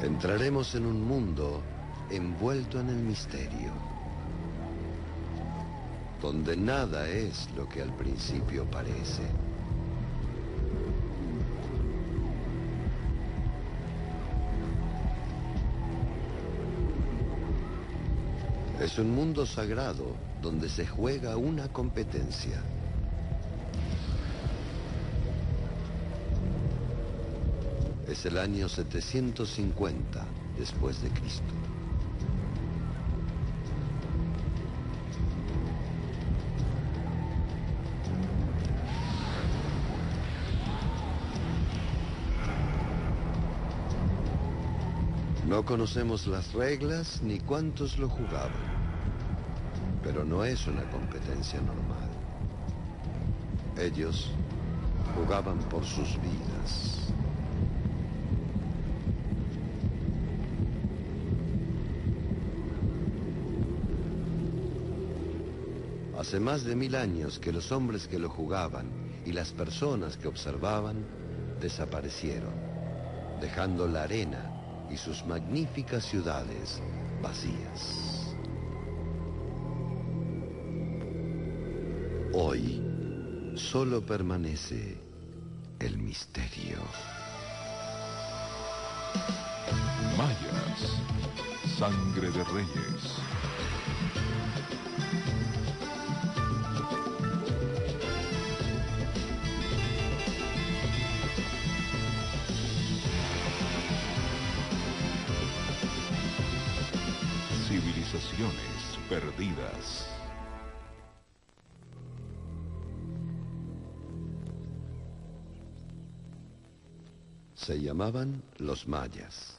Entraremos en un mundo envuelto en el misterio, donde nada es lo que al principio parece. Es un mundo sagrado donde se juega una competencia. Es el año 750 después de Cristo. No conocemos las reglas ni cuántos lo jugaban, pero no es una competencia normal. Ellos jugaban por sus vidas. Hace más de 1000 años que los hombres que lo jugaban y las personas que observaban desaparecieron, dejando la arena y sus magníficas ciudades vacías. Hoy solo permanece el misterio. Mayas, sangre de reyes. Civilizaciones perdidas. Se llamaban los mayas.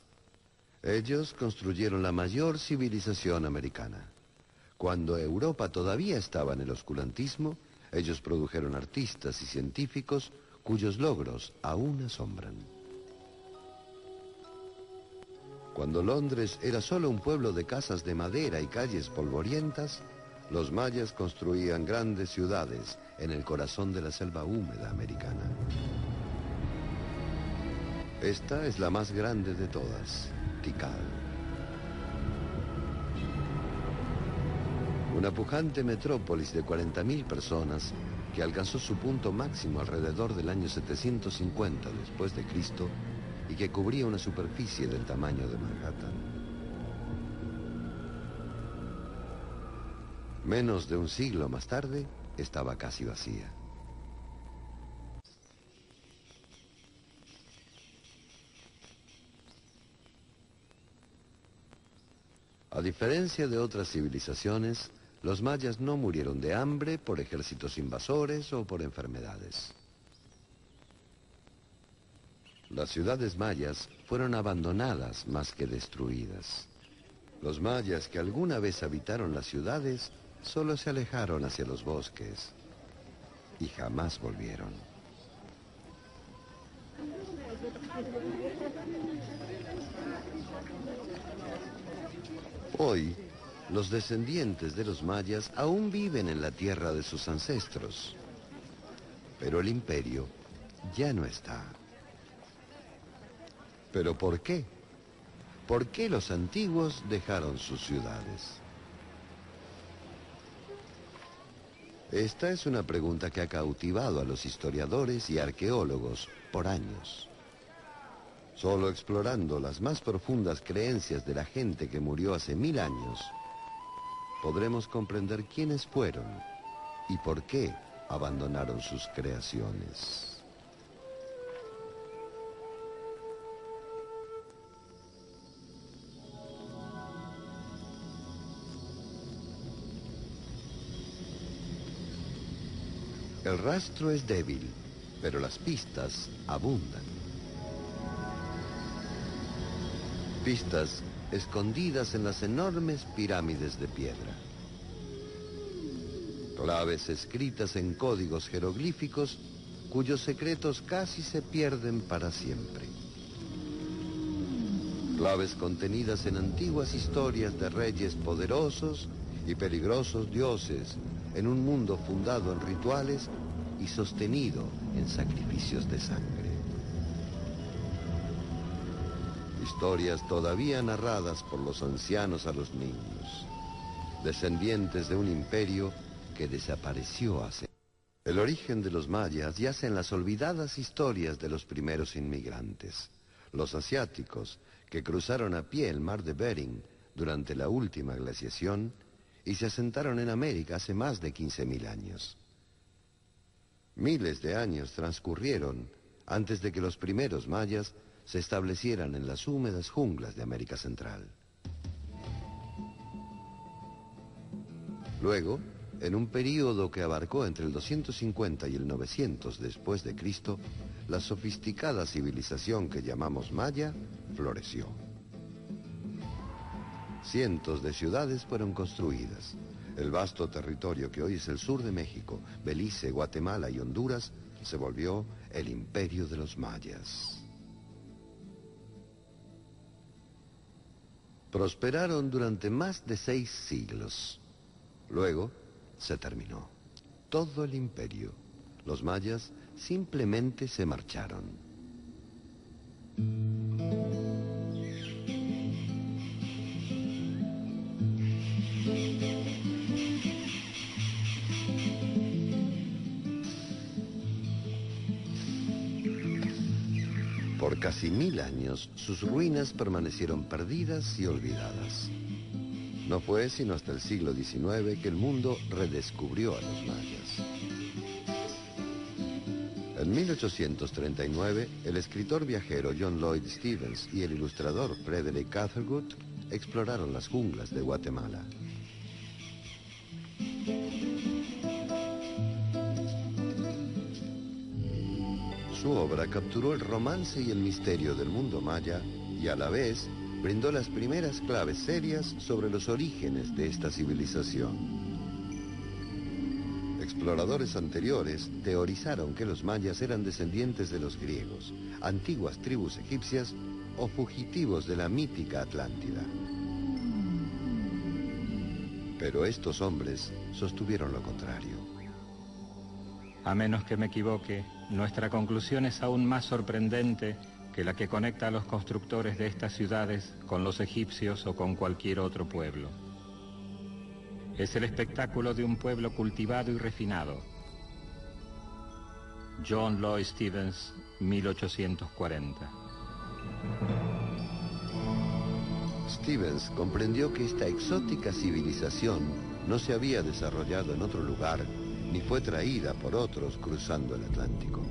Ellos construyeron la mayor civilización americana. Cuando Europa todavía estaba en el oscurantismo, ellos produjeron artistas y científicos cuyos logros aún asombran. Cuando Londres era solo un pueblo de casas de madera y calles polvorientas, los mayas construían grandes ciudades en el corazón de la selva húmeda americana. Esta es la más grande de todas, Tikal. Una pujante metrópolis de 40.000 personas que alcanzó su punto máximo alrededor del año 750 después de Cristo y que cubría una superficie del tamaño de Manhattan. Menos de un siglo más tarde, estaba casi vacía. A diferencia de otras civilizaciones, los mayas no murieron de hambre, por ejércitos invasores o por enfermedades. Las ciudades mayas fueron abandonadas más que destruidas. Los mayas que alguna vez habitaron las ciudades solo se alejaron hacia los bosques y jamás volvieron. Hoy, los descendientes de los mayas aún viven en la tierra de sus ancestros, pero el imperio ya no está. ¿Pero por qué? ¿Por qué los antiguos dejaron sus ciudades? Esta es una pregunta que ha cautivado a los historiadores y arqueólogos por años. Solo explorando las más profundas creencias de la gente que murió hace 1000 años, podremos comprender quiénes fueron y por qué abandonaron sus creaciones. El rastro es débil, pero las pistas abundan. Pistas escondidas en las enormes pirámides de piedra. Claves escritas en códigos jeroglíficos cuyos secretos casi se pierden para siempre. Claves contenidas en antiguas historias de reyes poderosos y peligrosos dioses en un mundo fundado en rituales y sostenido en sacrificios de sangre. Historias todavía narradas por los ancianos a los niños, descendientes de un imperio que desapareció hace... El origen de los mayas yace en las olvidadas historias de los primeros inmigrantes, los asiáticos que cruzaron a pie el mar de Bering durante la última glaciación y se asentaron en América hace más de 15.000 años. Miles de años transcurrieron antes de que los primeros mayas se establecieran en las húmedas junglas de América Central. Luego, en un período que abarcó entre el 250 y el 900 después de Cristo, la sofisticada civilización que llamamos maya floreció. Cientos de ciudades fueron construidas. El vasto territorio que hoy es el sur de México, Belice, Guatemala y Honduras se volvió el imperio de los mayas. Prosperaron durante más de 6 siglos. Luego se terminó. Todo el imperio. Los mayas simplemente se marcharon. Por casi 1000 años, sus ruinas permanecieron perdidas y olvidadas. No fue sino hasta el siglo XIX que el mundo redescubrió a los mayas. En 1839, el escritor viajero John Lloyd Stephens y el ilustrador Frederick Catherwood exploraron las junglas de Guatemala. Su obra capturó el romance y el misterio del mundo maya y a la vez brindó las primeras claves serias sobre los orígenes de esta civilización. Exploradores anteriores teorizaron que los mayas eran descendientes de los griegos, antiguas tribus egipcias o fugitivos de la mítica Atlántida. Pero estos hombres sostuvieron lo contrario. A menos que me equivoque, nuestra conclusión es aún más sorprendente que la que conecta a los constructores de estas ciudades con los egipcios o con cualquier otro pueblo. Es el espectáculo de un pueblo cultivado y refinado. John Lloyd Stephens, 1840. Stephens comprendió que esta exótica civilización no se había desarrollado en otro lugar ni fue traída por otros cruzando el Atlántico.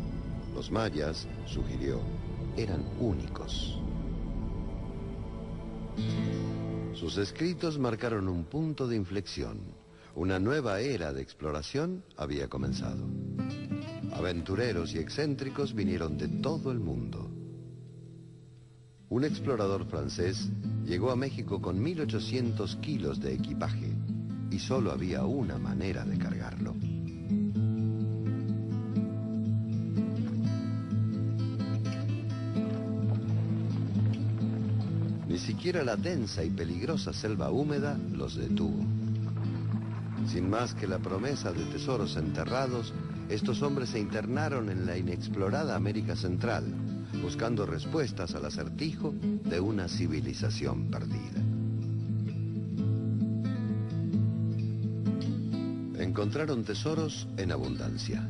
Los mayas, sugirió, eran únicos. Sus escritos marcaron un punto de inflexión. Una nueva era de exploración había comenzado. Aventureros y excéntricos vinieron de todo el mundo. Un explorador francés llegó a México con 1800 kilos de equipaje y solo había una manera de cargarlo. Ni siquiera la densa y peligrosa selva húmeda los detuvo. Sin más que la promesa de tesoros enterrados, estos hombres se internaron en la inexplorada América Central, buscando respuestas al acertijo de una civilización perdida. Encontraron tesoros en abundancia,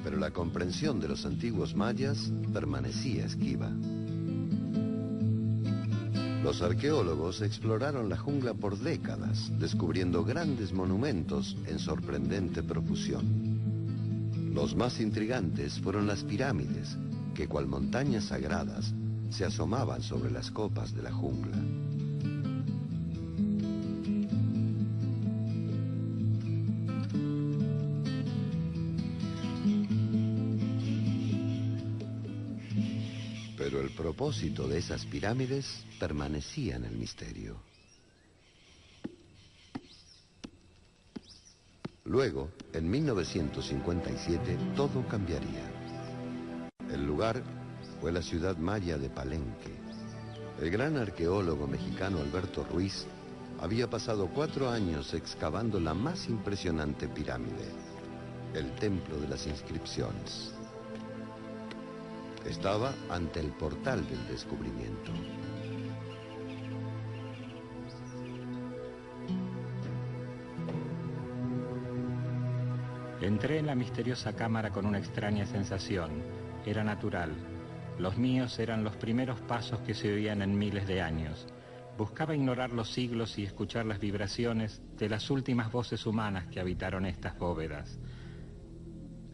pero la comprensión de los antiguos mayas permanecía esquiva. Los arqueólogos exploraron la jungla por décadas, descubriendo grandes monumentos en sorprendente profusión. Los más intrigantes fueron las pirámides, que cual montañas sagradas se asomaban sobre las copas de la jungla. Pero el propósito de esas pirámides permanecía en el misterio. Luego, en 1957, todo cambiaría. El lugar fue la ciudad maya de Palenque. El gran arqueólogo mexicano Alberto Ruiz había pasado 4 años excavando la más impresionante pirámide, el Templo de las Inscripciones. Estaba ante el portal del descubrimiento. Entré en la misteriosa cámara con una extraña sensación. Era natural. Los míos eran los primeros pasos que se oían en miles de años. Buscaba ignorar los siglos y escuchar las vibraciones de las últimas voces humanas que habitaron estas bóvedas.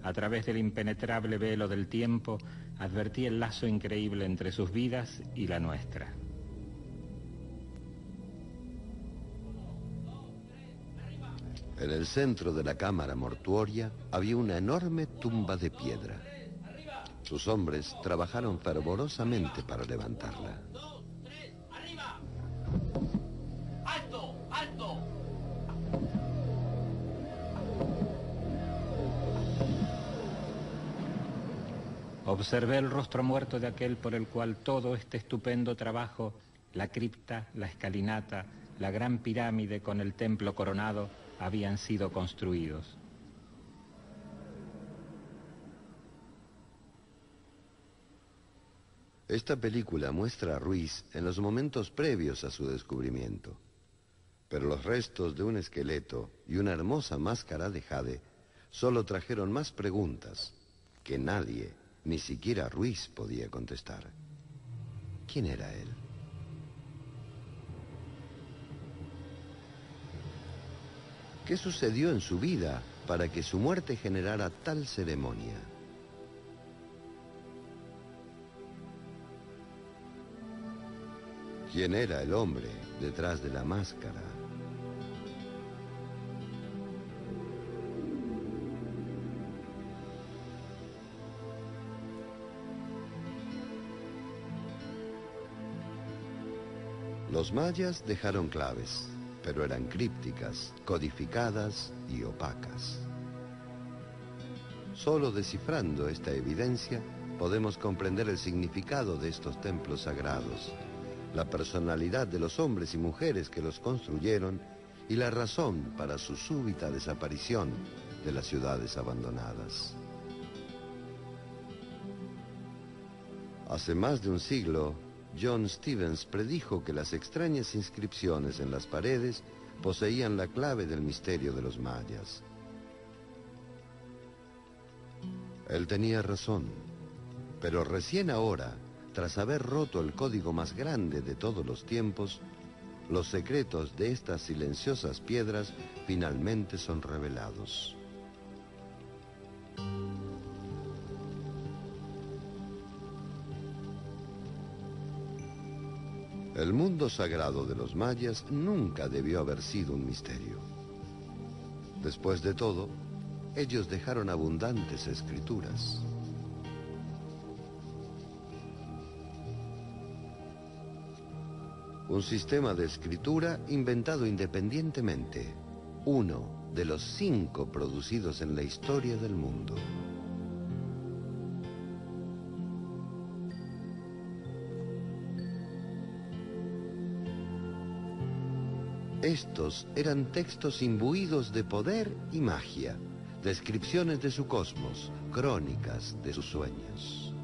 A través del impenetrable velo del tiempo, advertí el lazo increíble entre sus vidas y la nuestra. En el centro de la cámara mortuoria había una enorme tumba de piedra. Sus hombres trabajaron fervorosamente para levantarla. ¡Alto! ¡Alto! Observé el rostro muerto de aquel por el cual todo este estupendo trabajo, la cripta, la escalinata, la gran pirámide con el templo coronado, habían sido construidos. Esta película muestra a Ruiz en los momentos previos a su descubrimiento. Pero los restos de un esqueleto y una hermosa máscara de jade solo trajeron más preguntas que nadie, ni siquiera Ruiz, podía contestar. ¿Quién era él? ¿Qué sucedió en su vida para que su muerte generara tal ceremonia? ¿Quién era el hombre detrás de la máscara? Los mayas dejaron claves, pero eran crípticas, codificadas y opacas. Solo descifrando esta evidencia podemos comprender el significado de estos templos sagrados, la personalidad de los hombres y mujeres que los construyeron y la razón para su súbita desaparición de las ciudades abandonadas. Hace más de un siglo, John Stevens predijo que las extrañas inscripciones en las paredes poseían la clave del misterio de los mayas. Él tenía razón, pero recién ahora, tras haber roto el código más grande de todos los tiempos, los secretos de estas silenciosas piedras finalmente son revelados. El mundo sagrado de los mayas nunca debió haber sido un misterio. Después de todo, ellos dejaron abundantes escrituras. Un sistema de escritura inventado independientemente, uno de los 5 producidos en la historia del mundo. Estos eran textos imbuidos de poder y magia, descripciones de su cosmos, crónicas de sus sueños.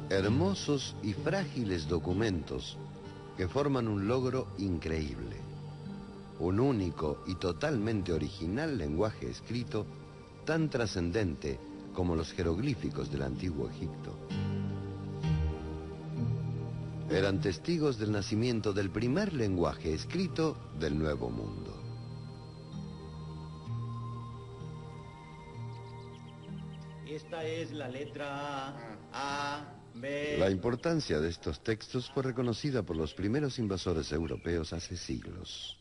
Hermosos y frágiles documentos que forman un logro increíble. Un único y totalmente original lenguaje escrito, tan trascendente como los jeroglíficos del antiguo Egipto. Eran testigos del nacimiento del primer lenguaje escrito del Nuevo Mundo. Esta es la letra A, B. La importancia de estos textos fue reconocida por los primeros invasores europeos hace siglos.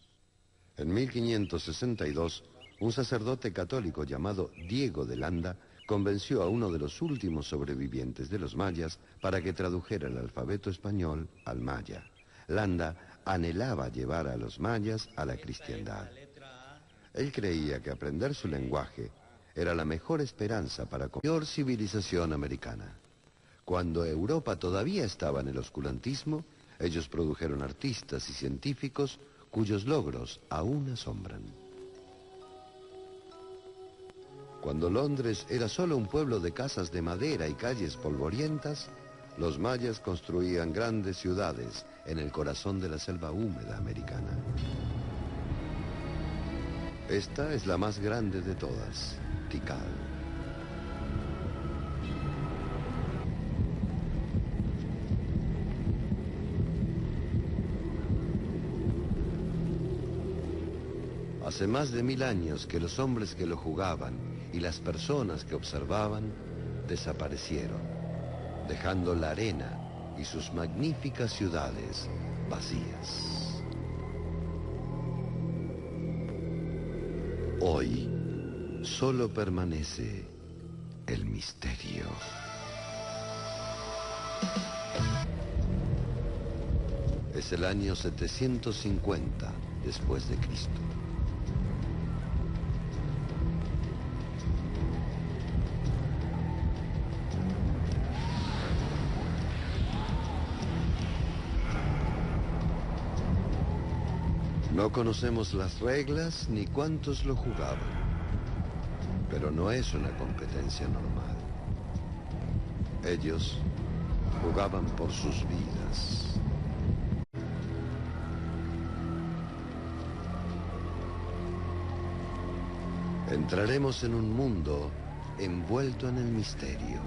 En 1562, un sacerdote católico llamado Diego de Landa convenció a uno de los últimos sobrevivientes de los mayas para que tradujera el alfabeto español al maya. Landa anhelaba llevar a los mayas a la cristiandad. Él creía que aprender su lenguaje era la mejor esperanza para la mayor civilización americana. Cuando Europa todavía estaba en el oscurantismo, ellos produjeron artistas y científicos cuyos logros aún asombran. Cuando Londres era solo un pueblo de casas de madera y calles polvorientas, los mayas construían grandes ciudades en el corazón de la selva húmeda americana. Esta es la más grande de todas, Tikal. Hace más de 1000 años que los hombres que lo jugaban y las personas que observaban desaparecieron, dejando la arena y sus magníficas ciudades vacías. Hoy solo permanece el misterio. Es el año 750 después de Cristo. No conocemos las reglas ni cuántos lo jugaban, pero no es una competencia normal. Ellos jugaban por sus vidas. Entraremos en un mundo envuelto en el misterio,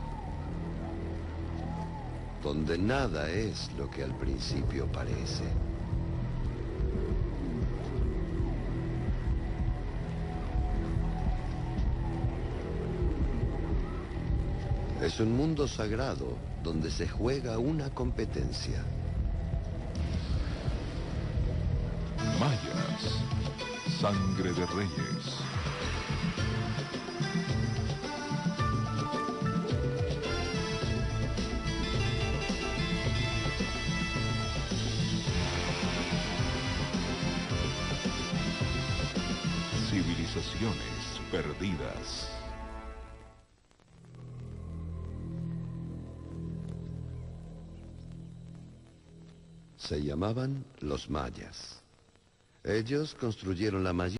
donde nada es lo que al principio parece. Es un mundo sagrado donde se juega una competencia. Mayas, sangre de reyes. Civilizaciones perdidas. Se llamaban los mayas. Ellos construyeron la mayor